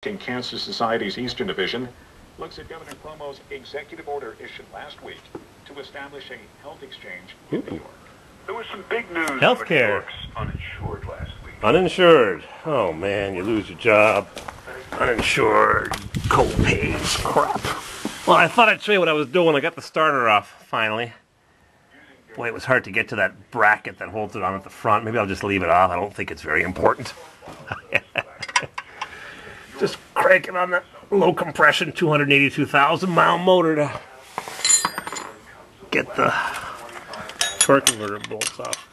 Cancer Society's Eastern Division looks at Governor Cuomo's executive order issued last week to establish a health exchange in New York. There was some big news Healthcare. for New York's uninsured last week. Uninsured. Oh man, you lose your job. Uninsured. Co-pays. Crap. Well, I thought I'd show you what I was doing. I got the starter off, finally. Boy, it was hard to get to that bracket that holds it on at the front. Maybe I'll just leave it off. I don't think it's very important. Just cranking on that low compression 282,000 mile motor to get the torque converter bolts off.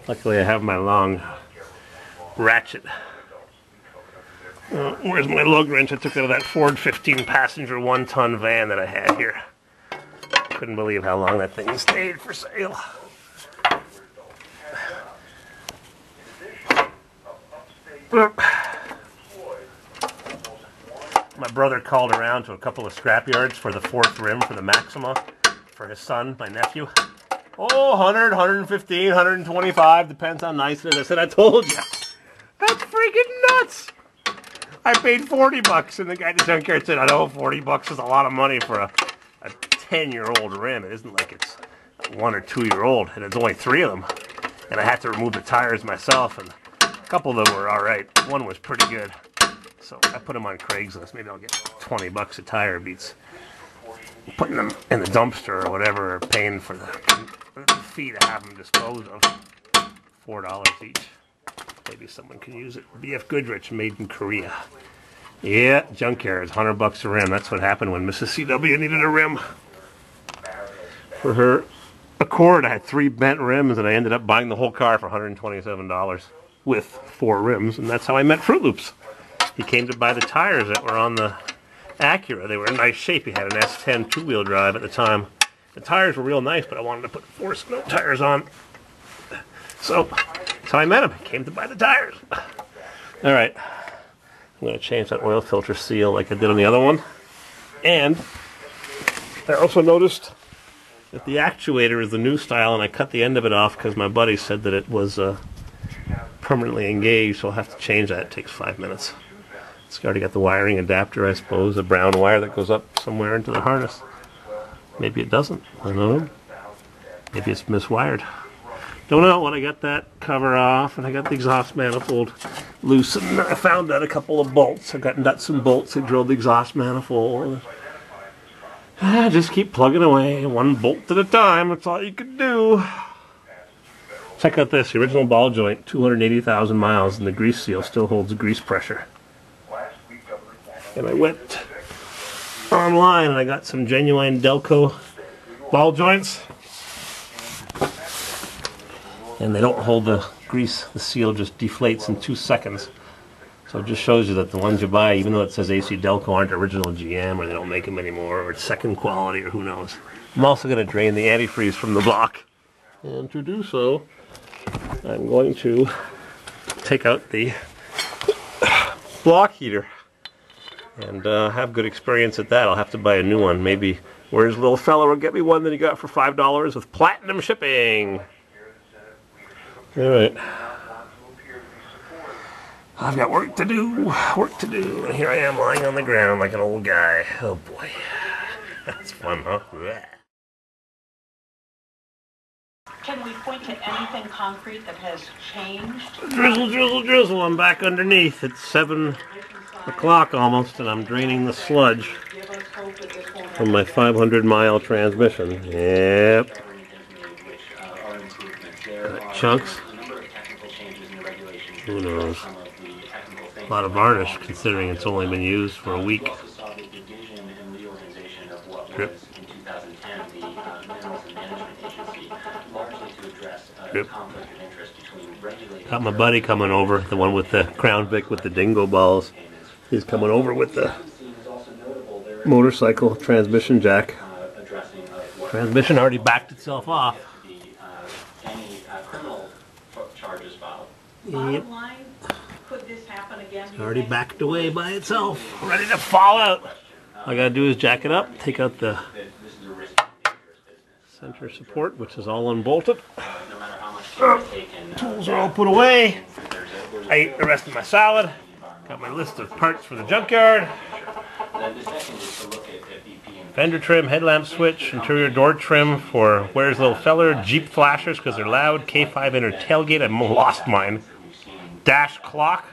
Luckily I have my long ratchet. Where's my lug wrench? I took it out of that Ford 15 passenger 1-ton van that I had here. Couldn't believe how long that thing stayed for sale. My brother called around to a couple of scrapyards for the fourth rim for the Maxima for his son, my nephew. Oh, 100, 115, 125, depends how nice it is. I said, I told you. That's freaking nuts. I paid $40, and the guy at the junkyard said, I know $40 is a lot of money for a 10-year-old rim. It isn't like it's a 1 or 2-year-old, and it's only 3 of them. And I had to remove the tires myself, and a couple of them were all right. One was pretty good. So I put them on Craigslist. Maybe I'll get $20 a tire. Beats putting them in the dumpster or whatever, or paying for the fee to have them disposed of. $4 each. Maybe someone can use it. BF Goodrich, made in Korea. Yeah, Junkyard, $100 a rim. That's what happened when Mrs. CW needed a rim. For her Accord, I had 3 bent rims, and I ended up buying the whole car for $127 with 4 rims, and that's how I met Fruit Loops. He came to buy the tires that were on the Acura. They were in nice shape. He had an S10 two-wheel drive at the time. The tires were real nice, but I wanted to put 4 snow tires on. So that's how I met him. He came to buy the tires. All right. I'm going to change that oil filter seal like I did on the other one. And I also noticed that the actuator is the new style, and I cut the end of it off because my buddy said that it was permanently engaged, so I'll have to change that. It takes 5 minutes. It's already got the wiring adapter, I suppose, a brown wire that goes up somewhere into the harness. Maybe it doesn't. I don't know. Maybe it's miswired. Don't know. When I got that cover off and I got the exhaust manifold loose, and I found out a couple of bolts. I got nuts and bolts that drilled the exhaust manifold. Just keep plugging away, 1 bolt at a time. That's all you can do. Check out this. The original ball joint, 280,000 miles, and the grease seal still holds grease pressure. And I went online and I got some genuine Delco ball joints. And they don't hold the grease. The seal just deflates in 2 seconds. So it just shows you that the ones you buy, even though it says AC Delco, aren't original GM, or they don't make them anymore, or it's second quality, or who knows. I'm also going to drain the antifreeze from the block. And to do so, I'm going to take out the block heater. And have good experience at that. I'll have to buy a new one. Maybe where's little fella will get me one that he got for $5 with platinum shipping. Alright. I've got work to do. And here I am lying on the ground like an old guy. Oh boy. That's fun, huh? Can we point to anything concrete that has changed? Drizzle, drizzle, drizzle. I'm back underneath. It's 7 o'clock almost, and I'm draining the sludge from my 500-mile transmission. Yep. Chunks. Who knows? A lot of varnish, considering it's only been used for a week. Drip. Drip. Got my buddy coming over, the one with the Crown Vic with the dingo balls. He's coming over with the motorcycle transmission jack. Transmission already backed itself off. Yep. Could this happen again. It's already backed away by itself, ready to fall out. All I gotta do is jack it up, take out the center support, which is all unbolted. Tools are all put away. I ate the rest of my salad. Got my list of parts for the junkyard. Fender trim, headlamp switch, interior door trim for Where's Little Feller, Jeep flashers because they're loud, K2500 tailgate, I lost mine. Dash clock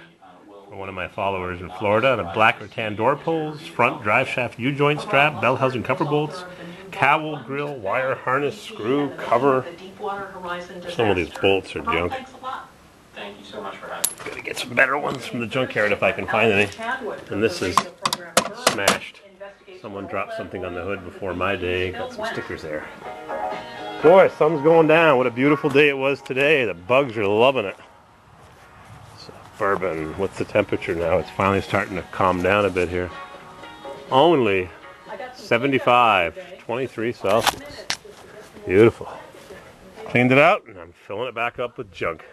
for one of my followers in Florida, and a black or tan door pulls, front drive shaft U-joint strap, bell housing cover bolts, cowl, grill, wire, harness, screw, cover. Some of these bolts are junk. Thank you so much for having me. Gotta get some better ones from the junkyard if I can find any. And this is smashed. Someone dropped something on the hood before my day. Got some stickers there. Boy, sun's going down. What a beautiful day it was today. The bugs are loving it. Suburban. What's the temperature now? It's finally starting to calm down a bit here. Only 75, 23 Celsius. Beautiful. Cleaned it out and I'm filling it back up with junk.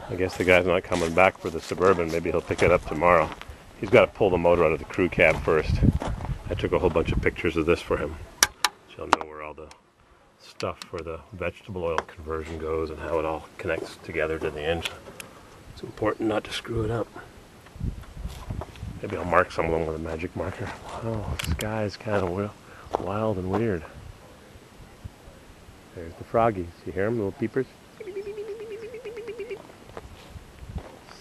I guess the guy's not coming back for the Suburban. Maybe he'll pick it up tomorrow. He's got to pull the motor out of the crew cab first. I took a whole bunch of pictures of this for him. So he'll know where all the stuff for the vegetable oil conversion goes and how it all connects together to the engine. It's important not to screw it up. Maybe I'll mark some of them with a magic marker. Wow, the sky is kind of wild and weird. There's the froggies. You hear them, little peepers?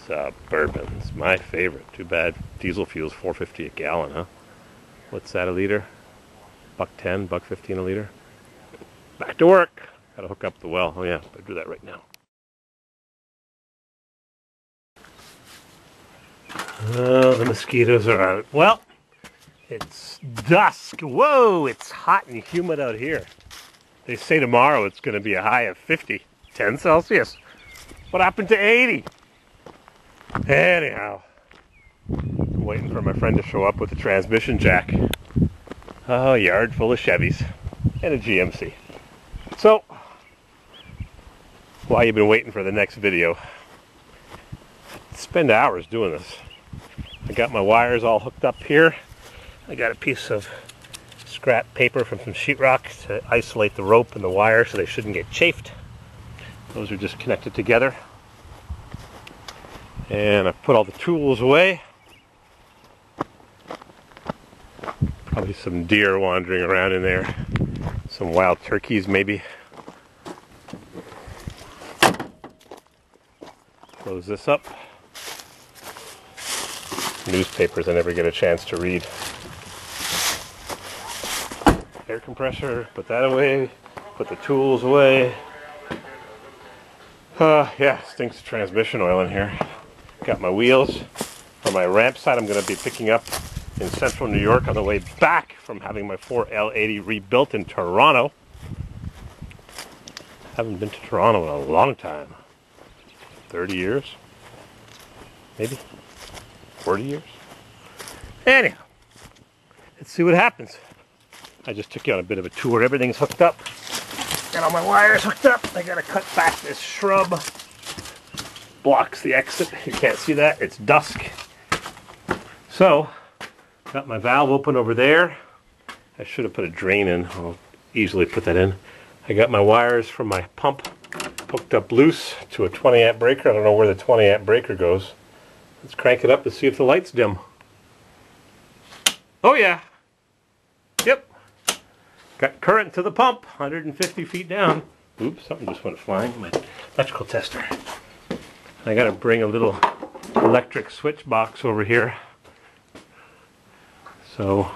Suburban's my favorite. Too bad diesel fuel's $4.50 a gallon, huh? What's that a liter? $1.10, $1.15 a liter. Back to work. Gotta hook up the well. Oh yeah, better do that right now. Oh, the mosquitoes are out. Well, it's dusk. Whoa, it's hot and humid out here. They say tomorrow it's going to be a high of 50, 10 Celsius. What happened to 80? Anyhow, I'm waiting for my friend to show up with the transmission jack. Oh, a yard full of Chevys and a GMC. So, while you've been waiting for the next video, spend hours doing this. I got my wires all hooked up here. I got a piece of scrap paper from some sheetrock to isolate the rope and the wire so they shouldn't get chafed. Those are just connected together. And I've put all the tools away. Probably some deer wandering around in there. Some wild turkeys maybe. Close this up. Newspapers I never get a chance to read. Air compressor, put that away. Put the tools away. Yeah, stinks of transmission oil in here. Got my wheels. For my ramp side I'm going to be picking up in central New York on the way back from having my 4L80 rebuilt in Toronto. Haven't been to Toronto in a long time. 30 years? Maybe? 40 years? Anyhow, let's see what happens. I just took you on a bit of a tour. Everything's hooked up. Got all my wires hooked up. I gotta cut back this shrub. Blocks the exit. You can't see that. It's dusk. So, got my valve open over there. I should have put a drain in. I'll easily put that in. I got my wires from my pump hooked up loose to a 20 amp breaker. I don't know where the 20 amp breaker goes. Let's crank it up and see if the lights dim. Oh yeah. Yep. Got current to the pump, 150 feet down. Oops, something just went flying. My electrical tester. I gotta bring a little electric switch box over here. So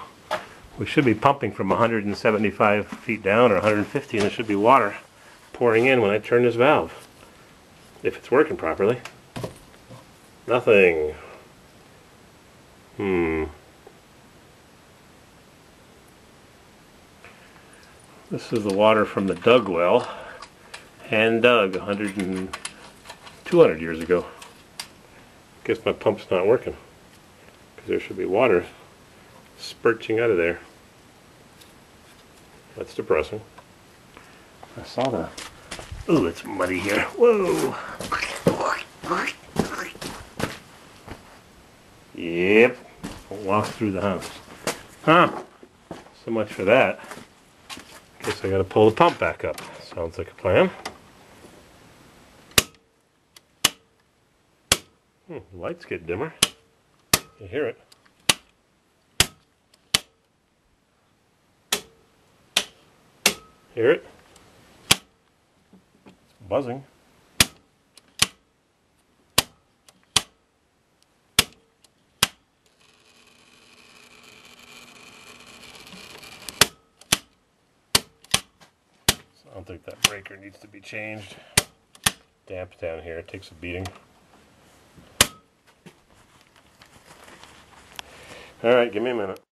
we should be pumping from 175 feet down or 150 and there should be water pouring in when I turn this valve. If it's working properly. Nothing. This is the water from the dug well. Hand dug 200 years ago. Guess my pump's not working. Because there should be water spurting out of there. That's depressing. I saw the Ooh, it's muddy here. Whoa. Yep. Walk through the house. Huh. So much for that. Guess I gotta pull the pump back up. Sounds like a plan. The lights get dimmer. You hear it. Hear it? It's buzzing. I don't think that breaker needs to be changed. Damp down here, it takes a beating. Alright, give me a minute.